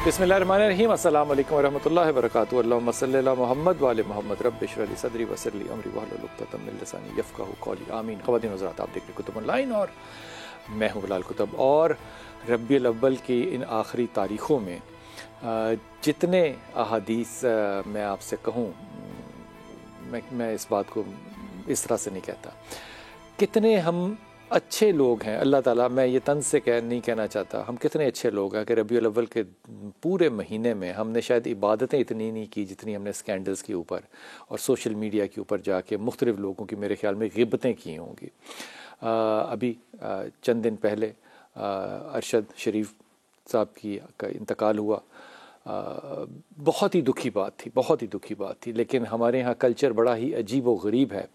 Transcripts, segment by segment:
بسم اللہ الرحمن الرحیم، السلام علیکم ورحمۃ اللہ وبرکاتہ۔ اللہم صلی علی محمد وعلی محمد، رب اشرح لی صدری ویسر لی امری واحلل عقدۃ من لسانی یفقہوا قولی، آمین۔ خواتین و حضرات، آپ دیکھ رہے کتب آن لائن اور میں ہوں بلال کتب۔ اور ربیع الاول کی ان آخری تاریخوں میں جتنے احادیث میں آپ سے کہوں، میں اس بات کو اس طرح سے نہیں کہتا، کتنے ہم اچھے لوگ ہیں اللہ تعالیٰ، میں یہ طنز سے نہیں کہنا چاہتا، ہم کتنے اچھے لوگ ہیں کہ ربیع الاول کے پورے مہینے میں ہم نے شاید عبادتیں اتنی نہیں کی جتنی ہم نے سکینڈلز کے اوپر اور سوشل میڈیا کے اوپر جا کے مختلف لوگوں کی میرے خیال میں غیبتیں کی ہوں گی۔ ابھی چند دن پہلے ارشد شریف صاحب کا انتقال ہوا، بہت ہی دکھی بات تھی، بہت ہی دکھی بات تھی، لیکن ہمارے ہاں کلچر بڑا ہی عجیب و غریب ہے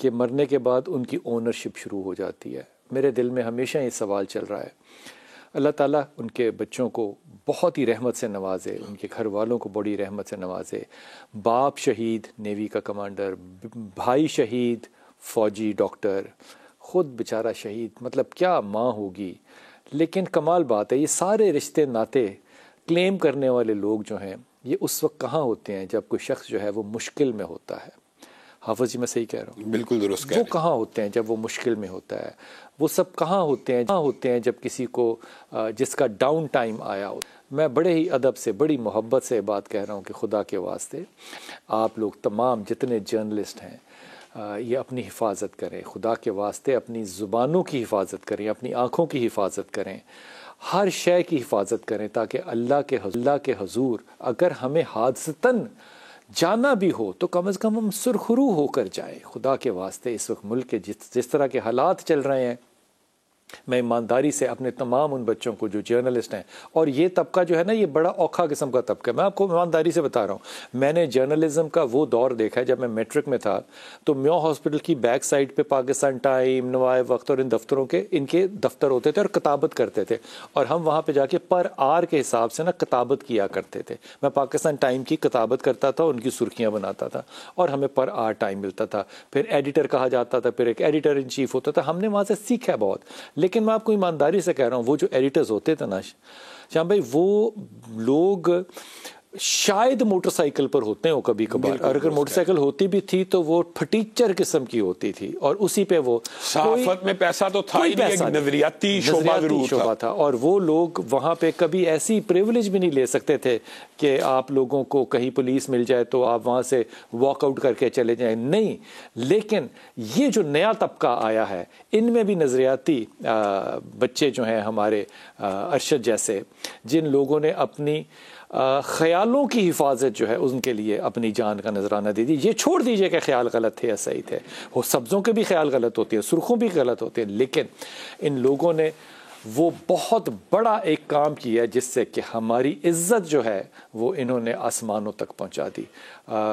کہ مرنے کے بعد ان کی اونرشپ شروع ہو جاتی ہے۔ میرے دل میں ہمیشہ یہ سوال چل رہا ہے، اللہ تعالیٰ ان کے بچوں کو بہت ہی رحمت سے نوازے، ان کے گھر والوں کو بڑی رحمت سے نوازے۔ باپ شہید نیوی کا کمانڈر، بھائی شہید فوجی ڈاکٹر، خود بیچارہ شہید، مطلب کیا ماں ہوگی۔ لیکن کمال بات ہے، یہ سارے رشتے ناتے کلیم کرنے والے لوگ جو ہیں، یہ اس وقت کہاں ہوتے ہیں جب کوئی شخص جو ہے وہ مشکل میں ہوتا ہے۔ حافظ جی میں صحیح کہہ رہا ہوں؟ بالکل درست کہہ رہے ہیں۔ وہ کہاں ہوتے ہیں جب وہ مشکل میں ہوتا ہے؟ وہ سب کہاں ہوتے ہیں جب کسی کو جس کا ڈاؤن ٹائم آیا ہو؟ میں بڑے ہی ادب سے، بڑی محبت سے بات کہہ رہا ہوں کہ خدا کے واسطے آپ لوگ تمام جتنے جرنلسٹ ہیں یہ اپنی حفاظت کریں، خدا کے واسطے اپنی زبانوں کی حفاظت کریں، اپنی آنکھوں کی حفاظت کریں، ہر شے کی حفاظت کریں، تاکہ اللہ کے حضور اگر ہمیں حادثتاً جانا بھی ہو تو کم از کم ہم سرخرو ہو کر جائیں۔ خدا کے واسطے اس وقت ملک کے جس طرح کے حالات چل رہے ہیں، میں ایمانداری سے اپنے تمام ان بچوں کو جو جرنلسٹ ہیں، اور یہ طبقہ جو ہے نا، یہ بڑا اوکھا قسم کا طبقہ ہے، میں آپ کو ایمانداری سے بتا رہا ہوں۔ میں نے جرنلزم کا وہ دور دیکھا ہے جب میں میٹرک میں تھا، تو میو ہاسپٹل کی بیک سائڈ پہ پاکستان ٹائم، نوائے وقت اور ان دفتروں کے ان کے دفتر ہوتے تھے اور کتابت کرتے تھے، اور ہم وہاں پہ جا کے پر آر کے حساب سے نا کتابت کیا کرتے تھے۔ میں پاکستان ٹائم کی کتابت کرتا تھا، ان کی سرخیاں بناتا تھا، اور ہمیں پر آر ٹائم ملتا تھا، پھر ایڈیٹر کہا جاتا تھا، پھر ایک ایڈیٹر ان چیف ہوتا تھا۔ ہم نے وہاں سے سیکھا بہت، لیکن میں آپ کو ایمانداری سے کہہ رہا ہوں، وہ جو ایڈیٹرز ہوتے تھے نا شام بھائی، وہ لوگ شاید موٹر سائیکل پر ہوتے ہیں وہ کبھی کبھار، اور اگر موٹر سائیکل ہوتی بھی تھی تو وہ پھٹیچر قسم کی ہوتی تھی، اور اسی پہ وہ صحافت میں پیسہ تو تھا ہی نہیں، ایک نظریاتی شعبہ تھا، اور وہ لوگ وہاں پہ کبھی ایسی پریولیج بھی نہیں لے سکتے تھے کہ آپ لوگوں کو کہیں پولیس مل جائے تو آپ وہاں سے واک آؤٹ کر کے چلے جائیں، نہیں۔ لیکن یہ جو نیا طبقہ آیا ہے، ان میں بھی نظریاتی بچے جو ہیں ہمارے ارشد جیسے، جن لوگوں نے اپنی خیالوں کی حفاظت جو ہے ان کے لیے اپنی جان کا نذرانہ دے دی۔ یہ چھوڑ دیجئے کہ خیال غلط تھے یا صحیح تھے، وہ سبزوں کے بھی خیال غلط ہوتے ہیں، سرخوں بھی غلط ہوتے ہیں، لیکن ان لوگوں نے وہ بہت بڑا ایک کام کیا جس سے کہ ہماری عزت جو ہے وہ انہوں نے آسمانوں تک پہنچا دی۔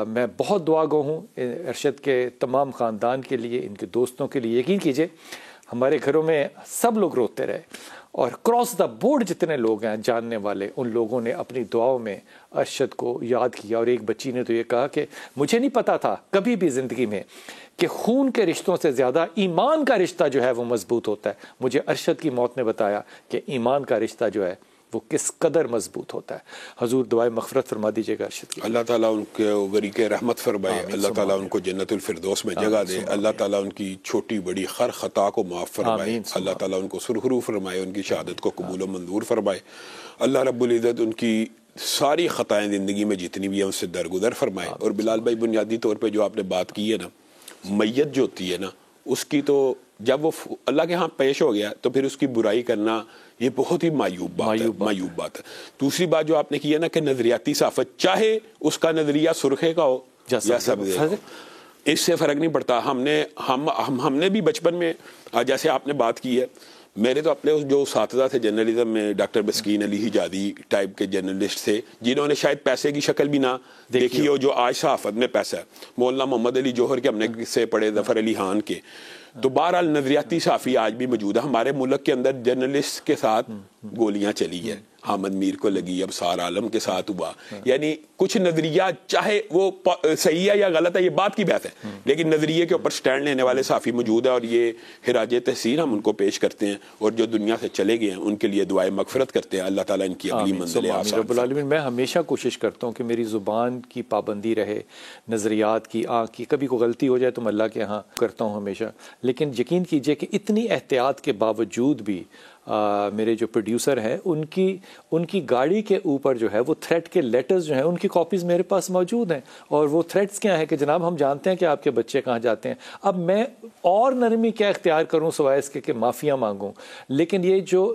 میں بہت دعا گو ہوں ارشد کے تمام خاندان کے لیے، ان کے دوستوں کے لیے۔ یقین کیجئے ہمارے گھروں میں سب لوگ روتے رہے، اور کراس دا بورڈ جتنے لوگ ہیں جاننے والے، ان لوگوں نے اپنی دعاؤں میں ارشد کو یاد کیا۔ اور ایک بچی نے تو یہ کہا کہ مجھے نہیں پتا تھا کبھی بھی زندگی میں کہ خون کے رشتوں سے زیادہ ایمان کا رشتہ جو ہے وہ مضبوط ہوتا ہے۔ مجھے ارشد کی موت نے بتایا کہ ایمان کا رشتہ جو ہے وہ کس قدر مضبوط ہوتا ہے۔ حضور دعائے مغفرت فرما دیجیے گا ارشد کی۔ اللہ تعالیٰ ان کے غریق رحمت فرمائے، اللہ تعالیٰ ان کو جنت الفردوس میں جگہ دے، اللہ تعالیٰ ان کی چھوٹی بڑی ہر خطا کو معاف فرمائے، اللہ تعالیٰ ان کو سرخرو فرمائے، ان کی شہادت کو قبول و منظور فرمائے، اللہ رب العزت ان کی ساری خطائیں زندگی میں جتنی بھی ہیں ان سے درگزر فرمائے۔ اور بلال بھائی، بنیادی طور پہ جو آپ نے بات کی ہے نا، میت جو ہوتی ہے نا، اس کی تو جب وہ اللہ کے ہاں پیش ہو گیا تو پھر اس کی برائی کرنا یہ بہت ہی معیوب بات ہے۔ دوسری بات جو آپ نے کی ہے نا کہ نظریاتی صحافت، چاہے اس کا نظریہ سرخے کا ہو یا سبزے کا ہو، اس سے فرق نہیں پڑتا۔ ہم نے بھی بچپن میں، جیسے آپ نے بات کی ہے، میرے تو اپنے جو اساتذہ تھے جرنلزم میں، ڈاکٹر مسکین علی حجازی ٹائپ کے جرنلسٹ تھے، جنہوں نے شاید پیسے کی شکل بھی نہ دیکھی ہو جو آج صحافت میں پیسہ ہے۔ مولانا محمد علی جوہر کے ہم نے سے پڑھے، ظفر علی خان کے۔ تو بہرحال نظریاتی صحافی آج بھی موجود ہے ہمارے ملک کے اندر۔ جرنلسٹ کے ساتھ گولیاں چلی ہیں، حامد میر کو لگی، اب سار عالم کے ساتھ ہوا. یعنی کچھ نظریہ چاہے وہ صحیح ہے یا غلط ہے یہ بات کی بات ہے، لیکن نظریے کے اوپر سٹینڈ لینے والے صحافی موجود ہیں، اور یہ خراج تحسین ہم ان کو پیش کرتے ہیں، اور جو دنیا سے چلے گئے ہیں ان کے لیے دعائیں مغفرت کرتے ہیں. اللہ تعالیٰ ان کی اگلی منزل آسان رب العالمین. میں ہمیشہ کوشش کرتا ہوں کہ میری زبان کی پابندی رہے، نظریات کی، آنکھ کی. کبھی کوئی غلطی ہو جائے تو میں اللہ کے ہاں کرتا ہوں ہمیشہ، لیکن یقین کیجئے کہ اتنی احتیاط کے باوجود بھی میرے جو پروڈیوسر ہیں ان کی گاڑی کے اوپر جو ہے وہ تھریٹ کے لیٹرز جو ہیں ان کی کاپیز میرے پاس موجود ہیں. اور وہ تھریٹس کیا ہیں کہ جناب ہم جانتے ہیں کہ آپ کے بچے کہاں جاتے ہیں. اب میں اور نرمی کیا اختیار کروں سوائے اس کے کہ معافیاں مانگوں. لیکن یہ جو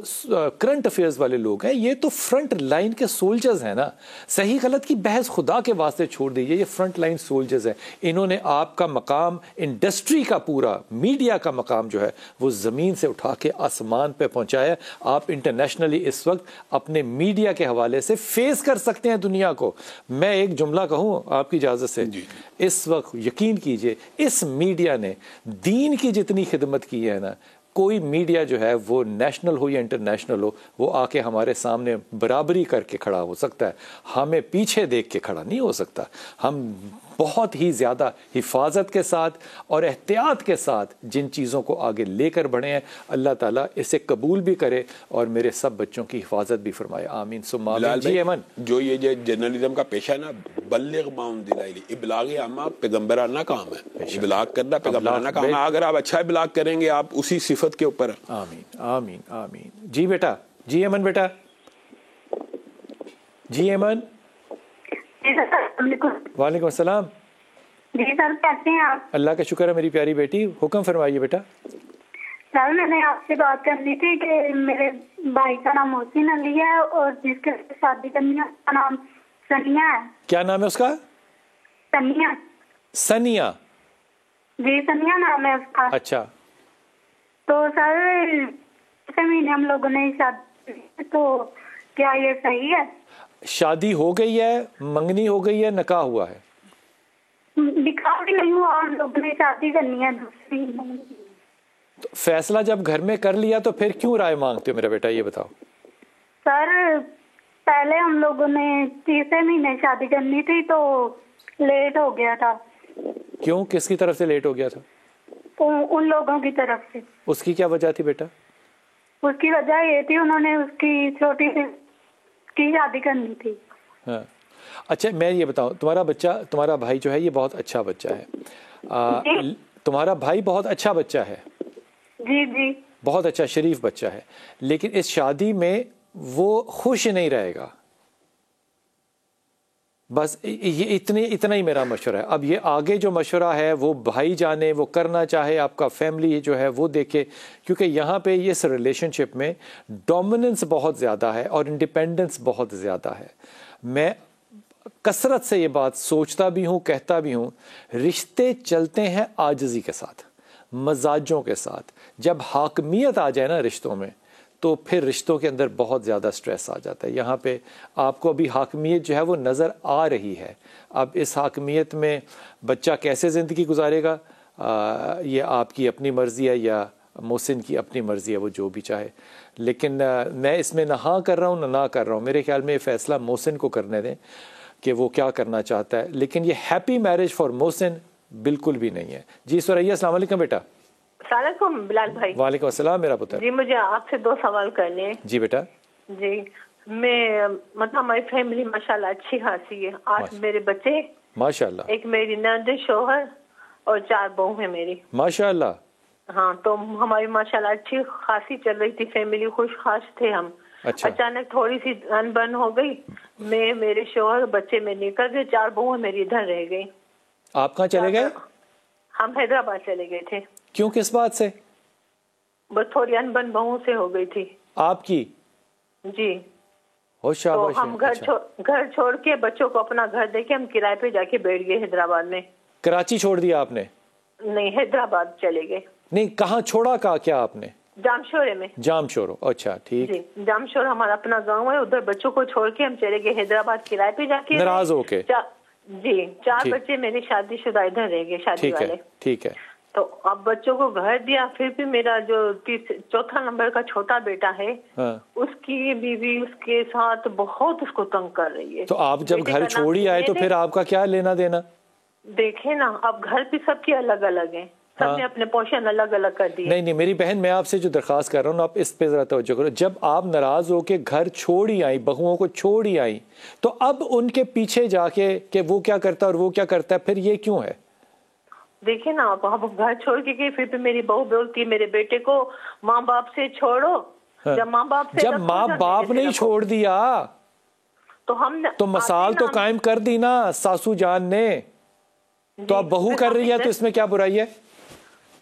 کرنٹ افیئرز والے لوگ ہیں یہ تو فرنٹ لائن کے سولجرز ہیں نا. صحیح غلط کی بحث خدا کے واسطے چھوڑ دیجیے، یہ فرنٹ لائن سولجرز ہیں. انہوں نے آپ کا مقام، انڈسٹری کا پورا، میڈیا کا مقام جو ہے وہ زمین سے اٹھا کے آسمان پہ پہنچایا. آپ انٹرنیشنلی اس وقت اپنے میڈیا کے حوالے سے فیس کر سکتے ہیں دنیا کو. میں ایک جملہ کہوں آپ کی اجازت سے، اس وقت یقین کیجئے اس میڈیا نے دین کی جتنی خدمت کی ہے نا، کوئی میڈیا جو ہے وہ نیشنل ہو یا انٹرنیشنل ہو وہ آ کے ہمارے سامنے برابری کر کے کھڑا ہو سکتا ہے، ہمیں پیچھے دیکھ کے کھڑا نہیں ہو سکتا. ہم بہت ہی زیادہ حفاظت کے ساتھ اور احتیاط کے ساتھ جن چیزوں کو آگے لے کر بڑھے ہیں، اللہ تعالیٰ اسے قبول بھی کرے اور میرے سب بچوں کی حفاظت بھی فرمائے. آمین ثم آمین. جی ایمن، جو یہ جرنلزم کا پیشہ ہے نا، بلغ ما انزل الیک، ابلاغ عامہ پیغمبرانہ کام ہے. ابلاغ کرنا پیغمبرانہ کام ہے. اگر آپ اچھا ابلاغ کریں گے آپ اسی صفت کے اوپر. آمین آمین آمین. جی بیٹا، جی ایمن بیٹا، جی ایمن. وعلیکم السلام. جی سر کیسے ہیں آپ؟ اللہ کا شکر ہے میری پیاری بیٹی، حکم فرمائیے بیٹا. سر میں نے آپ سے بات کرنی تھی کہ میرے بھائی کا نام محسن علی ہے اور جس کے شادی کرنی ہے اس کا نام ثانیہ ہے. کیا نام ہے اس کا؟ ثانیہ. ثانیہ؟ جی ثانیہ نام ہے اس کا. اچھا. تو سر اس مہینے ہم لوگوں نے شادی، تو کیا یہ صحیح ہے؟ شادی ہو گئی ہے، منگنی ہو گئی ہے، نکاح ہوا ہے؟ نکاح بھی نہیں ہوا، ہم لوگوں نے شادی کرنی ہے دوسری. فیصلہ جب گھر میں کر لیا تو پھر کیوں رائے مانگتے ہو میرا بیٹا، یہ بتاؤ. سر پہلے ہم لوگوں نے تیسرے مہینے شادی کرنی تھی تو لیٹ ہو گیا تھا. کیوں، کس کی طرف سے لیٹ ہو گیا تھا؟ ان لوگوں کی طرف سے. اس کی کیا وجہ تھی بیٹا؟ اس کی وجہ یہ تھی انہوں نے اس کی چھوٹی سی کی شادی کرنی تھی. ہاں اچھا، میں یہ بتاؤں، تمہارا بچہ، تمہارا بھائی جو ہے یہ بہت اچھا بچہ ہے. تمہارا بھائی بہت اچھا بچہ ہے. جی جی بہت اچھا شریف بچہ ہے، لیکن اس شادی میں وہ خوش نہیں رہے گا. بس یہ اتنا ہی میرا مشورہ ہے. اب یہ آگے جو مشورہ ہے وہ بھائی جانے، وہ کرنا چاہے، آپ کا فیملی جو ہے وہ دیکھے، کیونکہ یہاں پہ اس ریلیشن شپ میں ڈومیننس بہت زیادہ ہے اور انڈیپینڈنس بہت زیادہ ہے. میں کثرت سے یہ بات سوچتا بھی ہوں، کہتا بھی ہوں، رشتے چلتے ہیں عاجزی کے ساتھ، مزاجوں کے ساتھ. جب حاکمیت آ جائے نا رشتوں میں تو پھر رشتوں کے اندر بہت زیادہ سٹریس آ جاتا ہے. یہاں پہ آپ کو ابھی حاکمیت جو ہے وہ نظر آ رہی ہے. اب اس حاکمیت میں بچہ کیسے زندگی گزارے گا یہ آپ کی اپنی مرضی ہے یا محسن کی اپنی مرضی ہے، وہ جو بھی چاہے. لیکن میں اس میں نہ ہاں کر رہا ہوں نہ کر رہا ہوں. میرے خیال میں یہ فیصلہ محسن کو کرنے دیں کہ وہ کیا کرنا چاہتا ہے. لیکن یہ ہیپی میرج فار محسن بالکل بھی نہیں ہے. جی سوریا، السلام علیکم بیٹا. السلام علیکم بلال بھائی. وعلیکم السلام میرا پتر. جی مجھے آپ سے 2 سوال کرنے ہیں. جی بیٹا. جی میں مطلب ہماری فیملی ماشاءاللہ اچھی خاصی ہے. 8 میرے بچے ماشاءاللہ، ایک میری نند، شوہر اور 4 بہو ہیں میری ماشاءاللہ. ہاں تو ہماری ماشاءاللہ اچھی خاصی چل رہی تھی فیملی، خوش خاص تھے ہم. اچھا. اچانک تھوڑی سی انبن ہو گئی، میں میرے شوہر بچے میں نکل گئے، 4 بہو میری ادھر رہ گئی. آپ کہاں چلے گئے؟ ہم حیدرآباد چلے گئے تھے. کیوں، کس بات سے؟ بس تھوڑی انبن بہو سے ہو گئی تھی. آپ کی؟ جی. ہو شاباش. تو ہم گھر چھوڑ کے بچوں کو اپنا گھر دے کے ہم کرائے پہ جا کے بیٹھ گئے حیدرآباد میں. کراچی چھوڑ دیا آپ نے؟ نہیں، حیدرآباد چلے گئے. نہیں، کہاں چھوڑا کیا آپ نے؟ جامشورے میں. جامشورو، اچھا ٹھیک. جی جامشور ہمارا اپنا گاؤں ہے، ادھر بچوں کو چھوڑ کے ہم چلے گئے حیدرآباد کرائے پہ جا کے. ناراض ہو کے؟ جی 4 بچے میرے شادی شدہ ادھر رہ گئے شادی والے. ٹھیک ہے. تو اب بچوں کو گھر دیا، پھر بھی میرا جو چوتھا نمبر کا چھوٹا بیٹا ہے اس کی بیوی اس کے ساتھ بہت اس کو تنگ کر رہی ہے. تو آپ جب گھر چھوڑی آئے تو پھر آپ کا کیا لینا دینا؟ دیکھیں نا اب گھر بھی سب کے الگ الگ ہیں، سب نے اپنے پورشن الگ الگ کر دیے. نہیں میری بہن، میں آپ سے جو درخواست کر رہا ہوں آپ اس پہ ذرا توجہ کرو. جب آپ ناراض ہو کے گھر چھوڑی آئی، بہوؤں کو چھوڑی آئی، تو اب ان کے پیچھے جا کے کہ وہ کیا کرتا ہے اور وہ کیا کرتا ہے، پھر یہ کیوں ہے؟ دیکھیں نا اب گھر چھوڑ کے گئی، پھر بھی میری بہو بولتی ہے میرے بیٹے کو ماں باپ سے چھوڑو. جب ماں باپ نے چھوڑ دیا تو ہم نے تو مثال تو قائم کر دی نا ساسو جان نے. تو اب بہو کر رہی ہے تو اس میں کیا برائی ہے؟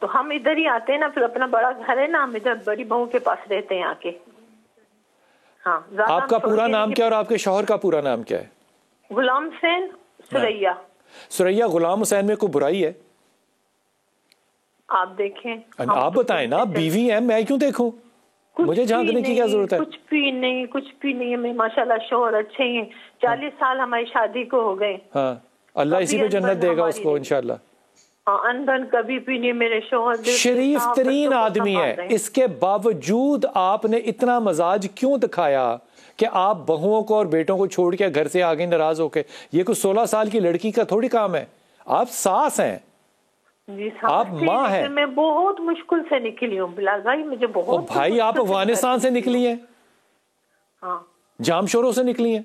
تو ہم ادھر ہی آتے ہیں نا، پھر اپنا بڑا گھر ہے نا، ہم ادھر بڑی بہو کے پاس رہتے ہیں آ کے. ہاں. آپ کا پورا نام کیا اور آپ کے شوہر کا پورا نام کیا ہے؟ غلام حسین سریا. سریا غلام حسین میں کوئی برائی ہے؟ آپ دیکھیں. آپ بتائیں نا، بیوی ہیں، میں کیوں دیکھوں؟ مجھے جھانکنے کی کیا ضرورت ہے؟ کچھ بھی نہیں. میں ماشاءاللہ شوہر اچھے ہیں، 40 سال ہماری شادی کو ہو گئے. ہاں اللہ اسی پہ جنت دے گا اس کو انشاءاللہ. اندھن کبھی بھی نہیں. میرے شوہر شریف ترین آدمی ہے، اس کے باوجود آپ نے اتنا مزاج کیوں دکھایا کہ آپ بہوؤں کو اور بیٹوں کو چھوڑ کے گھر سے آگے ناراض ہو کے؟ یہ کوئی 16 سال کی لڑکی کا تھوڑی کام ہے. آپ ساس ہیں، آپ ماں ہیں. میں بہت مشکل سے نکلی ہوں بلال بھائی، مجھے بہت. بھائی آپ افغانستان سے نکلی ہیں، ہاں جام شوروں سے نکلی ہیں.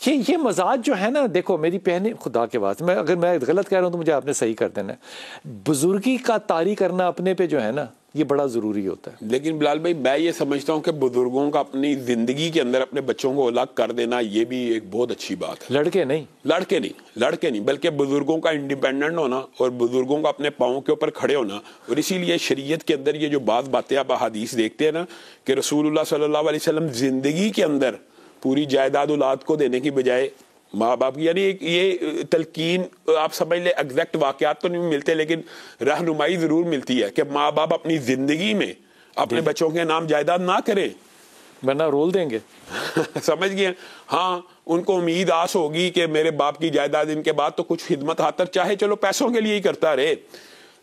یہ مزاج جو ہے نا، دیکھو میری بہنیں، خدا کے واسطے اگر میں غلط کہہ رہا ہوں تو مجھے آپ نے صحیح کر دینا ہے. بزرگی کا طاری کرنا اپنے پہ جو ہے نا، یہ بڑا ضروری ہوتا ہے. لیکن بلال بھائی میں یہ سمجھتا ہوں کہ بزرگوں کا اپنی زندگی کے اندر اپنے بچوں کو الگ کر دینا یہ بھی ایک بہت اچھی بات ہے. لڑکے نہیں بلکہ بزرگوں کا انڈیپینڈنٹ ہونا اور بزرگوں کا اپنے پاؤں کے اوپر کھڑے ہونا. اور اسی لیے شریعت کے اندر یہ جو بعض باتیں آپ حدیث دیکھتے ہیں نا کہ رسول اللہ صلی اللہ علیہ وسلم زندگی کے اندر پوری جائیداد اولاد کو دینے کی بجائے ماں باپ کی، یعنی یہ تلقین آپ سمجھ لیں، ایگزیکٹ واقعات تو نہیں ملتے لیکن رہنمائی ضرور ملتی ہے کہ ماں باپ اپنی زندگی میں اپنے بچوں کے نام جائیداد نہ کریں ورنہ رول دیں گے. سمجھ گئے؟ ہاں ان کو امید آس ہوگی کہ میرے باپ کی جائیداد ان کے بعد تو کچھ خدمت خاطر چاہے چلو پیسوں کے لیے ہی کرتا رہے،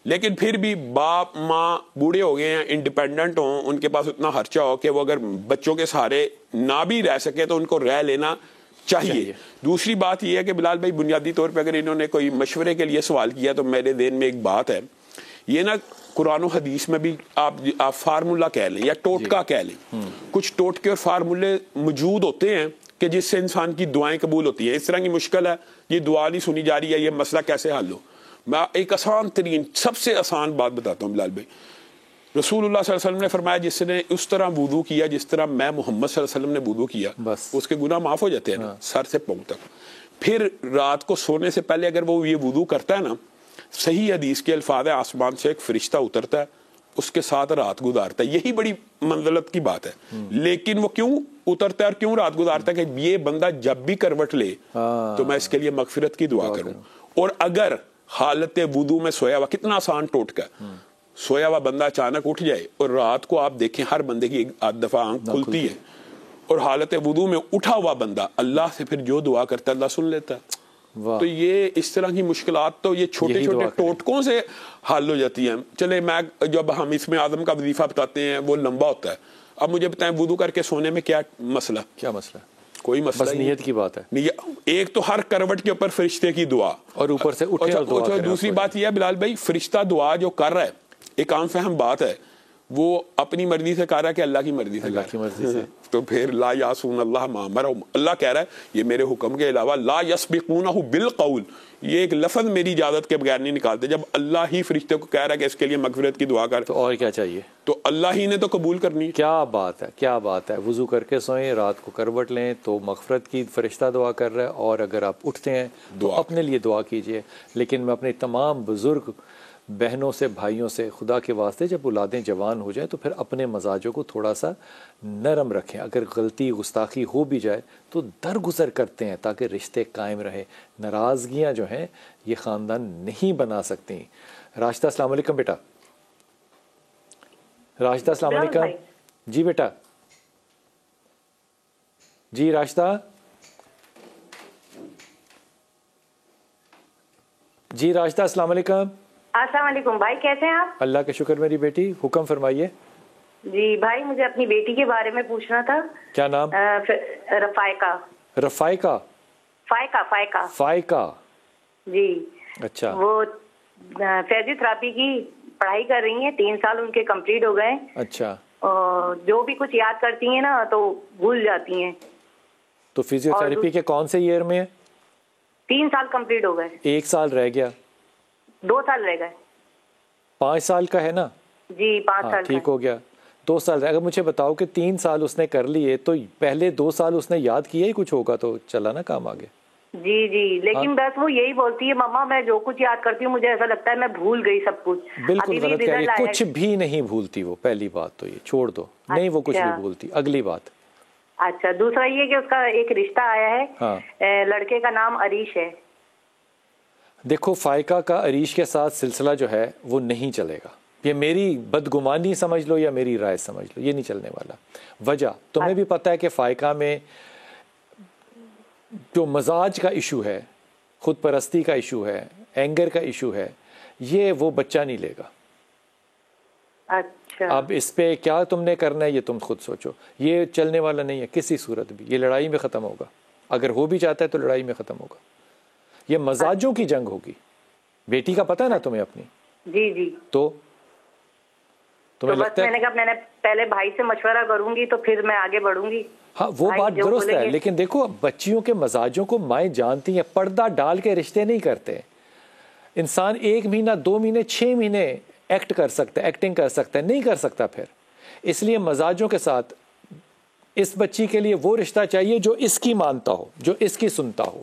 لیکن پھر بھی باپ ماں بوڑھے ہو گئے ہیں، انڈیپینڈنٹ ہوں، ان کے پاس اتنا خرچہ ہو کہ وہ اگر بچوں کے سہارے نہ بھی رہ سکے تو ان کو رہ لینا چاہیے. دوسری بات یہ ہے کہ بلال بھائی بنیادی طور پہ اگر انہوں نے کوئی مشورے کے لیے سوال کیا تو میرے ذہن میں ایک بات ہے، یہ نا قرآن و حدیث میں بھی آپ فارمولہ کہہ لیں یا ٹوٹکا کہہ لیں، کچھ ٹوٹکے اور فارمولے موجود ہوتے ہیں کہ جس سے انسان کی دعائیں قبول ہوتی ہیں. اس طرح کی مشکل ہے، یہ دعا نہیں سنی جا رہی ہے، یہ مسئلہ کیسے حل ہو. میں ایک آسان ترین سب سے آسان بات بتاتا ہوں بلال بھائی. رسول اللہ صلی اللہ علیہ وسلم نے فرمایا جس نے اس طرح وضو کیا جس طرح میں محمد صلی اللہ علیہ وسلم نے وضو کیا اس کے گناہ معاف ہو جاتے ہیں نا، سر سے پاؤں تک. پھر رات کو سونے سے پہلے اگر وہ یہ وضو کرتا ہے نا، صحیح حدیث کے الفاظ ہے آسمان سے ایک فرشتہ اترتا ہے اس کے ساتھ رات گزارتا ہے. یہی بڑی منزلت کی بات ہے. لیکن وہ کیوں اترتا ہے اور کیوں رات گزارتا ہے؟ کہ یہ بندہ جب بھی کروٹ لے تو میں اس کے لیے مغفرت کی دعا کروں. اور اگر حالت وضو میں سویا ہوا، کتنا آسان ٹوٹکا، سویا ہوا بندہ اچانک اٹھ جائے اور رات کو آپ دیکھیں ہر بندے کی ایک آدھ دفعہ آنکھ کھلتی ہے اور حالت وضو میں اٹھا ہوا بندہ اللہ سے پھر جو دعا کرتا ہے اللہ سن لیتا ہے. تو یہ اس طرح کی مشکلات تو یہ چھوٹے چھوٹے ٹوٹکوں سے حل ہو جاتی ہیں. چلے میں جب ہم اسم اعظم کا وظیفہ بتاتے ہیں وہ لمبا ہوتا ہے. اب مجھے بتائیں وضو کر کے سونے میں کیا مسئلہ؟ کیا مسئلہ؟ کوئی مسئلہ بس نیت کی بات ہے. ایک تو ہر کروٹ کے اوپر فرشتے کی دعا اور اوپر سے اٹھے اور دعا کرے. دوسری بات یہ ہے بلال بھائی فرشتہ دعا جو کر رہا ہے ایک عام فہم بات ہے، وہ اپنی مرضی سے کر رہا ہے کہ اللہ کی مرضی سے؟ اللہ کی مرضی سے. تو پھر لا یاسون اللہ ما امر، اللہ کہہ رہا ہے یہ میرے حکم کے علاوہ لا یسبقونہ بالقول، یہ ایک لفظ میری اجازت کے بغیر نہیں نکالتے. جب اللہ ہی فرشتے کو کہہ رہا ہے کہ اس کے لیے مغفرت کی دعا کر، تو اور کیا چاہیے؟ تو اللہ ہی نے تو قبول کرنی ہے. کیا بات ہے، کیا بات ہے. وضو کر کے سوئیں، رات کو کروٹ لیں تو مغفرت کی فرشتہ دعا کر رہا ہے، اور اگر آپ اٹھتے ہیں تو اپنے لیے دعا کیجئے. لیکن میں اپنے تمام بزرگ بہنوں سے بھائیوں سے خدا کے واسطے جب اولادیں جوان ہو جائیں تو پھر اپنے مزاجوں کو تھوڑا سا نرم رکھیں. اگر غلطی گستاخی ہو بھی جائے تو درگزر کرتے ہیں تاکہ رشتے قائم رہیں. ناراضگیاں جو ہیں یہ خاندان نہیں بنا سکتی. راشدہ السلام علیکم بیٹا. راشدہ السلام علیکم. جی بیٹا. جی راشدہ. جی راشدہ السلام علیکم. السلام علیکم بھائی، کیسے ہیں آپ؟ اللہ کا شکر میری بیٹی، حکم فرمائیے. جی بھائی، مجھے اپنی بیٹی کے بارے میں پوچھنا تھا. کیا نام؟ رفائقہ. رفائقہ؟ فائقہ جی. اچھا. وہ فزیوتھراپی کی پڑھائی کر رہی ہیں، 3 سال ان کے کمپلیٹ ہو گئے. اچھا. جو بھی کچھ یاد کرتی ہیں نا تو بھول جاتی ہیں. تو فزیوتھراپی کے کون سے ایئر میں؟ 3 سال کمپلیٹ ہو گئے. 1 سال رہ گیا. 2 سال رہ گئے. 5 سال کا ہے نا؟ جی 5 سال. ٹھیک ہو گیا. 2 سال. اگر مجھے بتاؤ کہ 3 سال اس نے کر لیے تو پہلے 2 سال اس نے یاد کیا ہی کچھ ہوگا تو چلا نا کام آگے. جی جی، لیکن بس وہ یہی بولتی ہے مما میں جو کچھ یاد کرتی ہوں مجھے ایسا لگتا ہے میں بھول گئی سب کچھ. بالکل غلط کہہ رہی ہے، کچھ بھی نہیں بھولتی وہ. پہلی بات تو یہ چھوڑ دو، نہیں وہ کچھ نہیں بھولتی. اگلی بات. اچھا، دوسرا یہ کہ اس کا ایک رشتہ آیا ہے، لڑکے کا نام عریش ہے. دیکھو فائقہ کا عریش کے ساتھ سلسلہ جو ہے وہ نہیں چلے گا. یہ میری بدگمانی سمجھ لو یا میری رائے سمجھ لو، یہ نہیں چلنے والا. وجہ تمہیں بھی پتہ ہے کہ فائقہ میں جو مزاج کا ایشو ہے، خود پرستی کا ایشو ہے، اینگر کا ایشو ہے، یہ وہ بچہ نہیں لے گا. اچھا. اب اس پہ کیا تم نے کرنا ہے یہ تم خود سوچو. یہ چلنے والا نہیں ہے کسی صورت بھی. یہ لڑائی میں ختم ہوگا. اگر ہو بھی جاتا ہے تو لڑائی میں ختم ہوگا. یہ مزاجوں کی جنگ ہوگی. بیٹی کا پتہ ہے نا تمہیں اپنی؟ جی جی. تو تمہیں لگتا ہے میں نے کہا میں نے پہلے بھائی سے مشورہ کروں گی تو پھر میں آگے بڑھوں گی. ہاں وہ بات درست ہے، لیکن دیکھو بچیوں کے مزاجوں کو مائیں جانتی ہیں. پردہ ڈال کے رشتے نہیں کرتے. انسان 1 مہینہ 2 مہینے 6 مہینے ایکٹ کر سکتا ہے، ایکٹنگ کر سکتا ہے، نہیں کر سکتا پھر. اس لیے مزاجوں کے ساتھ اس بچی کے لیے وہ رشتہ چاہیے جو اس کی مانتا ہو، جو اس کی سنتا ہو.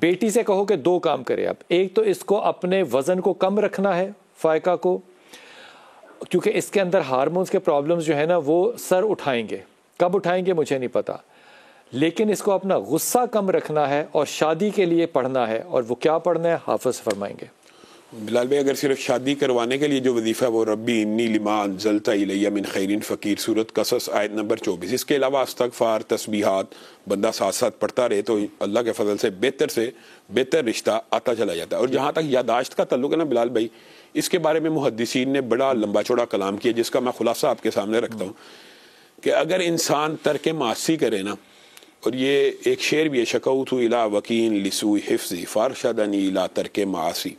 بیٹی سے کہو کہ 2 کام کرے. اب ایک تو اس کو اپنے وزن کو کم رکھنا ہے فائقہ کو، کیونکہ اس کے اندر ہارمونز کے پرابلمز جو ہے نا وہ سر اٹھائیں گے. کب اٹھائیں گے مجھے نہیں پتا، لیکن اس کو اپنا غصہ کم رکھنا ہے اور شادی کے لیے پڑھنا ہے. اور وہ کیا پڑھنا ہے حافظ فرمائیں گے. بلال بھائی اگر صرف شادی کروانے کے لیے جو وظیفہ ہے وہ ربی انی لما انزلت الی من خیر فقیر، سورۃ قصص آیت نمبر 24. اس کے علاوہ استغفار، تسبیحات بندہ ساتھ ساتھ پڑھتا رہے تو اللہ کے فضل سے بہتر رشتہ آتا چلا جاتا ہے. اور جہاں تک یاداشت کا تعلق ہے نا بلال بھائی، اس کے بارے میں محدثین نے بڑا لمبا چوڑا کلام کیا جس کا میں خلاصہ آپ کے سامنے رکھتا ہوں کہ اگر انسان ترک معاصی کرے نا، اور یہ ایک شعر بھی ہے، شکوت الی وکین لسوء حفظی فارشدنی الی ترک معاصی،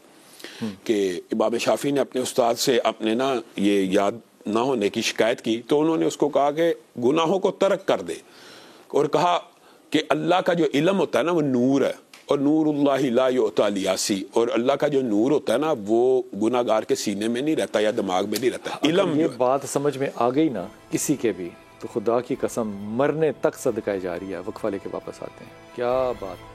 کہ امام شافعی نے اپنے استاد سے اپنے نا یہ یاد نہ ہونے کی شکایت کی تو انہوں نے اس کو کہا کہ گناہوں کو ترک کر دے، اور کہا کہ اللہ کا جو علم ہوتا ہے نا وہ نور ہے، اور نور اللہ لا یعطی لیاسی، اور اللہ کا جو نور ہوتا ہے نا وہ گناہ گار کے سینے میں نہیں رہتا یا دماغ میں نہیں رہتا. علم یہ بات سمجھ میں آ گئی نا کسی کے بھی تو خدا کی قسم مرنے تک صدقہ جاریہ ہے. وقفہ لے کے واپس آتے ہیں. کیا بات.